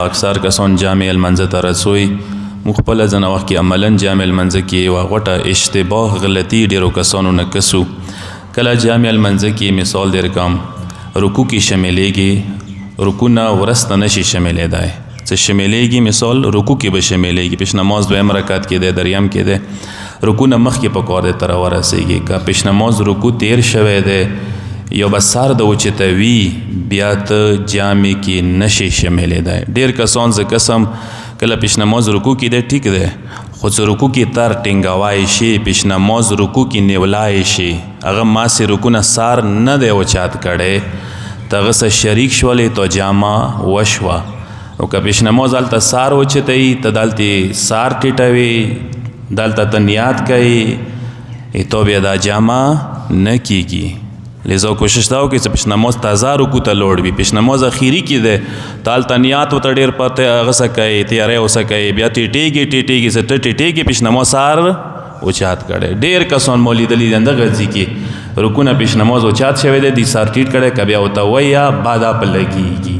اکثر کسان جامع المنځه ته رسوي موږ خپله ځنه وخت کې عملا جامع المنځه کې یوه غوټه اشتباه غلطي ډېرو کسانو نه کسو. کله جامع المنځه کې مثال در کوم رکوع کې شاملیږي، رکوع نه ورسته نشي شاملیدای. څه شاملیږي؟ مثال رکوع کې به شاملیږي، پیش نماز دویم رکعت کې دی، دریم کې دی، رکوع نه مخکې پکار دی ته راورسېږي. که پیش نماز رکوع تیر شوی دی یا به سر د اوچتوي بیا ته جامع کې نشي شاملیدای. ډېر کسان زه قسم کله پیش نماز رکوع کې دی ټیک دی، خو څه رکوع کې تر ټینګوای شي، پیش نماز رکوع کې نیولای شي، هغه ماسې رکوع نه سار نه دی اوچات کړی، ته هغه سره شریک شولې تو جامع وشوه. او که پیش نماز هلته سار اوچتوي ته دلته سار ټیټوي، دلته ته نیت کوي، تو بیا دا جامع نه کیږي. لذا کوشش دا وکړئ چې پیش نماز تازه رکوع ته لوړ وي. پیش نماز اخیری کې دی ته هلته نیت ورته ډېر پته هغه څه کوي، تیاری ورسه کوي، بیا ټیټېږي څه ته ټیټېږي پیش نماز سار اوچات کړی. ډېر کسان مو لیدلي دي همدغه ځای کې رکوع نه پیش نماز اوچات شوی دی، دی سار ټیټ کړی، که بیا ورته وایي یا بعدا په لګېږي.